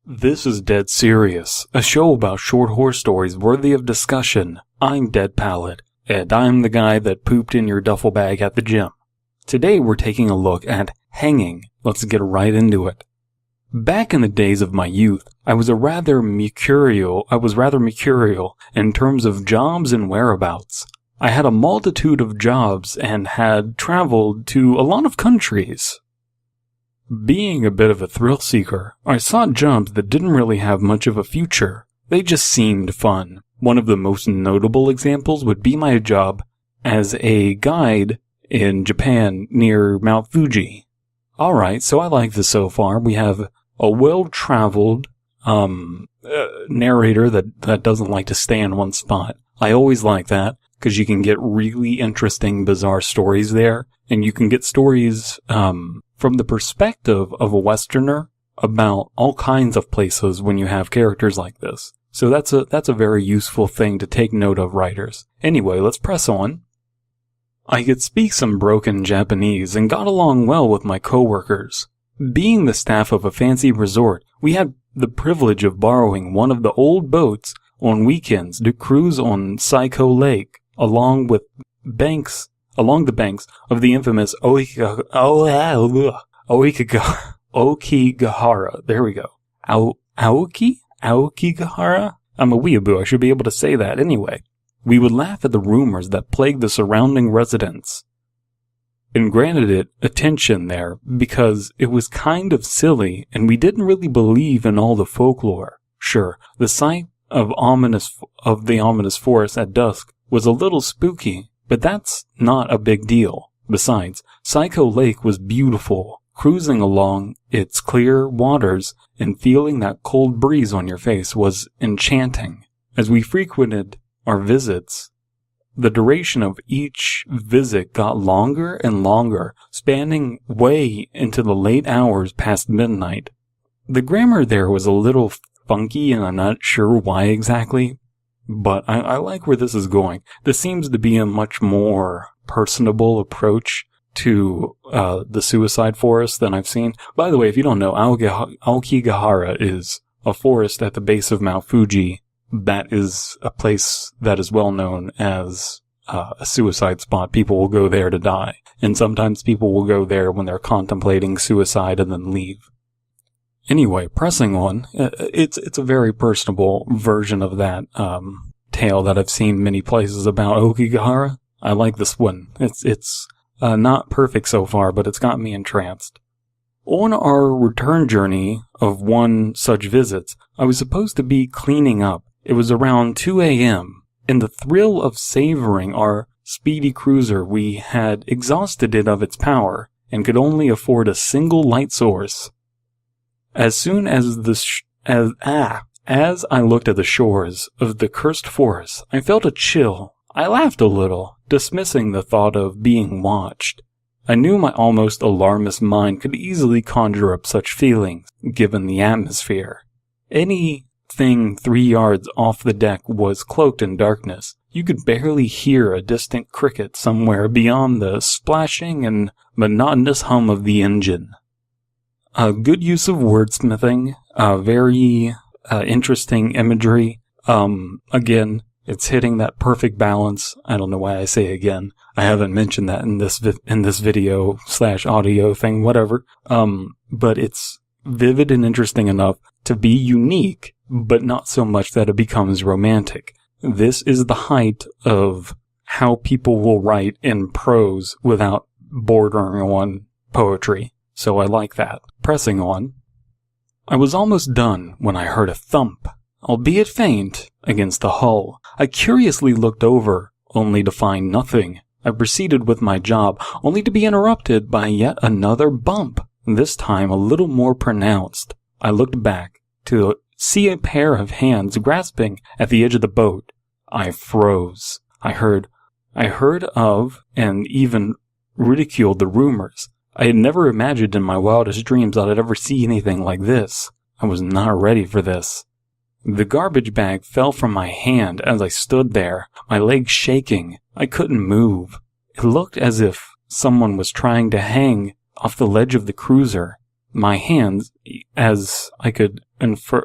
This is Dead Serious, a show about short horror stories worthy of discussion. I'm Dead Palette, and I'm the guy that pooped in your duffel bag at the gym. Today we're taking a look at hanging. Let's get right into it. Back in the days of my youth, I was rather mercurial in terms of jobs and whereabouts. I had a multitude of jobs and had traveled to a lot of countries. Being a bit of a thrill seeker, I sought jobs that didn't really have much of a future. They just seemed fun. One of the most notable examples would be my job as a guide in Japan near Mount Fuji. Alright, so I like this so far. We have a well-traveled narrator that doesn't like to stay in one spot. I always like that, because you can get really interesting, bizarre stories there, and you can get stories from the perspective of a Westerner about all kinds of places when you have characters like this. So that's a very useful thing to take note of, writers. Anyway, let's press on. I could speak some broken Japanese and got along well with my coworkers. Being the staff of a fancy resort, we had the privilege of borrowing one of the old boats on weekends to cruise on Saiko Lake along the banks of the infamous Aokigahara. There we go. Aokigahara? I'm a weeaboo, I should be able to say that anyway. We would laugh at the rumors that plagued the surrounding residents, and granted it attention there because it was kind of silly and we didn't really believe in all the folklore. Sure, the sight of the ominous forest at dusk was a little spooky, but that's not a big deal. Besides, Saiko Lake was beautiful. Cruising along its clear waters and feeling that cold breeze on your face was enchanting. As we frequented our visits, the duration of each visit got longer and longer, spanning way into the late hours past midnight. The grammar there was a little funky and I'm not sure why exactly, but I like where this is going. This seems to be a much more personable approach to the suicide forest than I've seen. By the way, if you don't know, Aokigahara is a forest at the base of Mount Fuji. That is a place that is well known as a suicide spot. People will go there to die. And sometimes people will go there when they're contemplating suicide and then leave. Anyway, pressing on, it's a very personable version of that tale that I've seen many places about Aokigahara. I like this one. It's not perfect so far, but it's got me entranced. On our return journey of one such visit, I was supposed to be cleaning up. It was around 2 a.m. In the thrill of savoring our speedy cruiser, we had exhausted it of its power and could only afford a single light source. As soon as as I looked at the shores of the cursed forest, I felt a chill. I laughed a little, dismissing the thought of being watched. I knew my almost alarmist mind could easily conjure up such feelings, given the atmosphere. Anything 3 yards off the deck was cloaked in darkness. You could barely hear a distant cricket somewhere beyond the splashing and monotonous hum of the engine. A good use of wordsmithing, very interesting imagery. Again, it's hitting that perfect balance. I don't know why I say again. I haven't mentioned that in this video / audio thing, whatever. But it's vivid and interesting enough to be unique, but not so much that it becomes romantic. This is the height of how people will write in prose without bordering on poetry. So I like that. Pressing on. I was almost done when I heard a thump, albeit faint, against the hull. I curiously looked over, only to find nothing. I proceeded with my job, only to be interrupted by yet another bump, this time a little more pronounced. I looked back to see a pair of hands grasping at the edge of the boat. I froze. I heard of and even ridiculed the rumors. I had never imagined in my wildest dreams that I'd ever see anything like this. I was not ready for this. The garbage bag fell from my hand as I stood there, my legs shaking. I couldn't move. It looked as if someone was trying to hang off the ledge of the cruiser. my hands, as I could infer,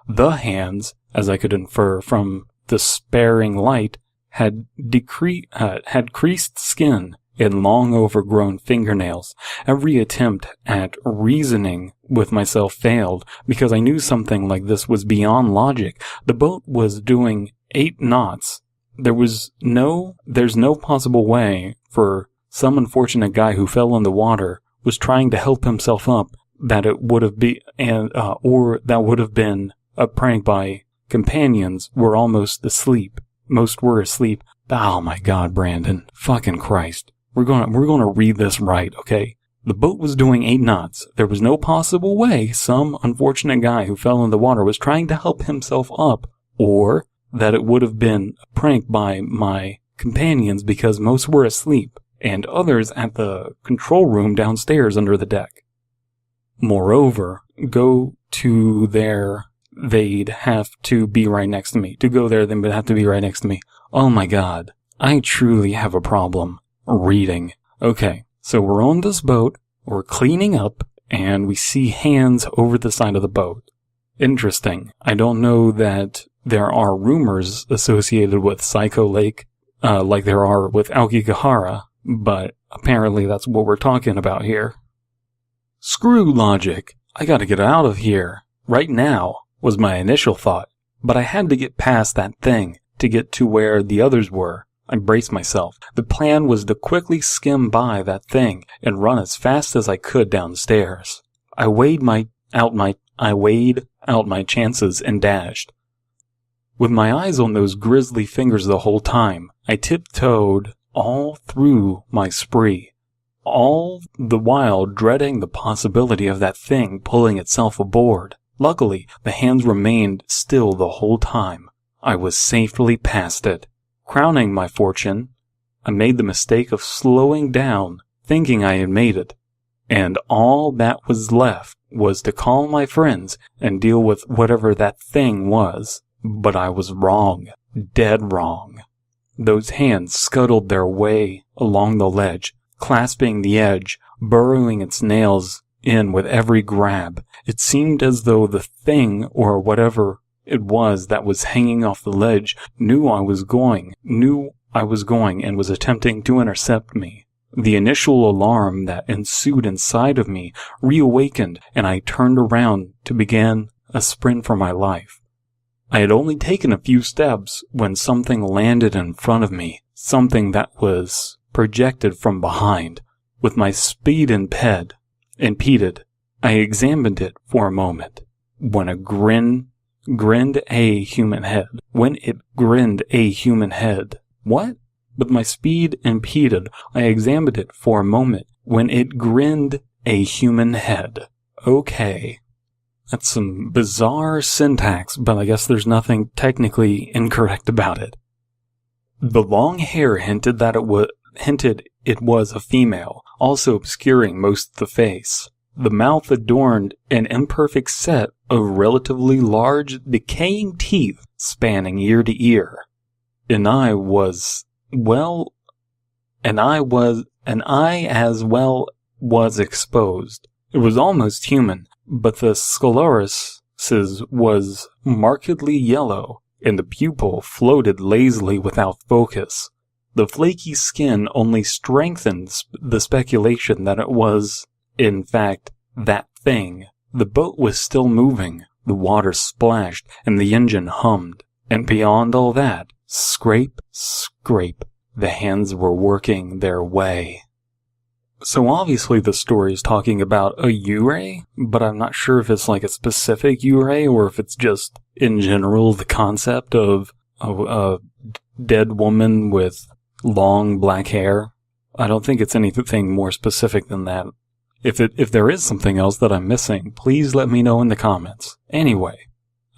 the hands, as I could infer from the sparing light, had creased skin and long overgrown fingernails. Every attempt at reasoning with myself failed, because I knew something like this was beyond logic. The boat was doing 8 knots. There's no possible way for some unfortunate guy who fell in the water, was trying to help himself up, that it would have been, or that would have been a prank by companions were almost asleep. Most were asleep. Oh my God, Brandon. Fucking Christ. We're gonna read this right, okay? The boat was doing 8 knots. There was no possible way some unfortunate guy who fell in the water was trying to help himself up, or that it would have been a prank by my companions because most were asleep, and others at the control room downstairs under the deck. Moreover, they'd have to be right next to me. To go there, they would have to be right next to me. Oh my God. I truly have a problem reading. Okay, so we're on this boat, we're cleaning up, and we see hands over the side of the boat. Interesting. I don't know that there are rumors associated with Psycho Lake, like there are with Aokigahara, but apparently that's what we're talking about here. Screw logic. I gotta get out of here. Right now, was my initial thought. But I had to get past that thing to get to where the others were. I braced myself. The plan was to quickly skim by that thing and run as fast as I could downstairs. I weighed out my chances and dashed. With my eyes on those grisly fingers the whole time, I tiptoed all through my spree, all the while dreading the possibility of that thing pulling itself aboard. Luckily, the hands remained still the whole time. I was safely past it. Crowning my fortune, I made the mistake of slowing down, thinking I had made it, and all that was left was to call my friends and deal with whatever that thing was. But I was wrong. Dead wrong. Those hands scuttled their way along the ledge, clasping the edge, burrowing its nails in with every grab. It seemed as though the thing, or whatever it was that was hanging off the ledge, knew I was going, and was attempting to intercept me. The initial alarm that ensued inside of me reawakened, and I turned around to begin a sprint for my life. I had only taken a few steps when something landed in front of me, something that was projected from behind. With my speed impeded, I examined it for a moment. When it grinned a human head. What? With my speed impeded, I examined it for a moment. When it grinned a human head. Okay. That's some bizarre syntax, but I guess there's nothing technically incorrect about it. The long hair hinted it was a female, also obscuring most of the face. The mouth adorned an imperfect set of relatively large, decaying teeth spanning ear to ear. An eye as well was exposed. It was almost human, but the sclerosis was markedly yellow, and the pupil floated lazily without focus. The flaky skin only strengthened the speculation that it was, in fact, that thing. The boat was still moving, the water splashed, and the engine hummed. And beyond all that, scrape, scrape, the hands were working their way. So obviously the story is talking about a Yurei, but I'm not sure if it's like a specific Yurei or if it's just, in general, the concept of a dead woman with long black hair. I don't think it's anything more specific than that. If there is something else that I'm missing, please let me know in the comments. Anyway,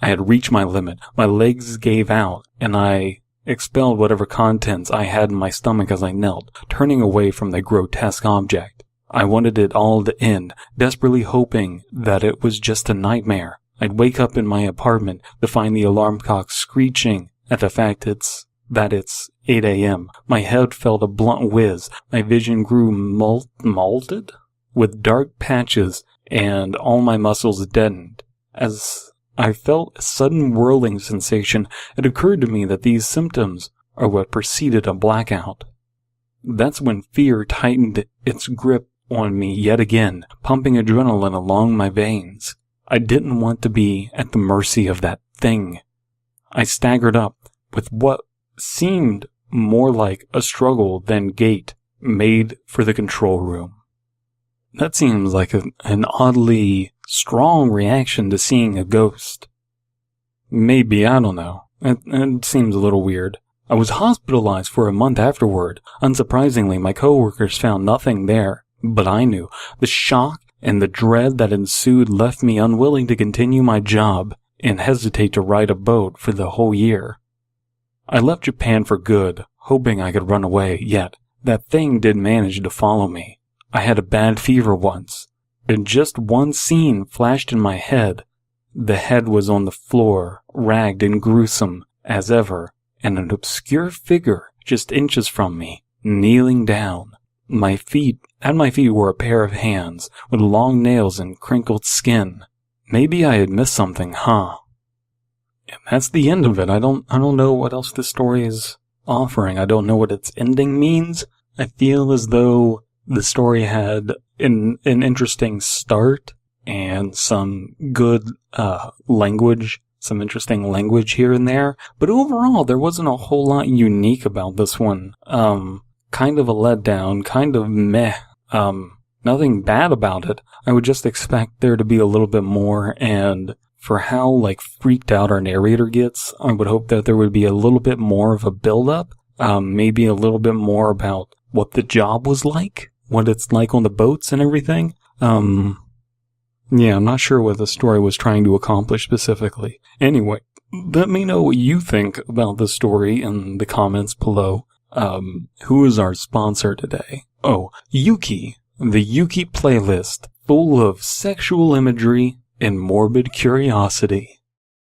I had reached my limit. My legs gave out, and I expelled whatever contents I had in my stomach as I knelt, turning away from the grotesque object. I wanted it all to end, desperately hoping that it was just a nightmare. I'd wake up in my apartment to find the alarm clock screeching at the fact that it's 8 a.m. My head felt a blunt whiz. My vision grew malted with dark patches and all my muscles deadened. As I felt a sudden whirling sensation, it occurred to me that these symptoms are what preceded a blackout. That's when fear tightened its grip on me yet again, pumping adrenaline along my veins. I didn't want to be at the mercy of that thing. I staggered up with what seemed more like a struggle than gait made for the control room. That seems like an oddly strong reaction to seeing a ghost. Maybe, I don't know. It seems a little weird. I was hospitalized for a month afterward. Unsurprisingly, my coworkers found nothing there, but I knew. The shock and the dread that ensued left me unwilling to continue my job and hesitate to ride a boat for the whole year. I left Japan for good, hoping I could run away, yet that thing did manage to follow me. I had a bad fever once, and just one scene flashed in my head. The head was on the floor, ragged and gruesome as ever, and an obscure figure just inches from me, kneeling down. At my feet were a pair of hands with long nails and crinkled skin. Maybe I had missed something, huh? And that's the end of it. I don't know what else this story is offering. I don't know what its ending means. I feel as though the story had an interesting start and some good language, some interesting language here and there. But overall, there wasn't a whole lot unique about this one. Kind of a letdown, kind of meh. Nothing bad about it. I would just expect there to be a little bit more, and for how, freaked out our narrator gets, I would hope that there would be a little bit more of a build-up. Maybe a little bit more about what the job was like, what it's like on the boats and everything. Yeah, I'm not sure what the story was trying to accomplish specifically. Anyway, let me know what you think about the story in the comments below. Who is our sponsor today? Oh, Yuki, the Yuki playlist, full of sexual imagery and morbid curiosity.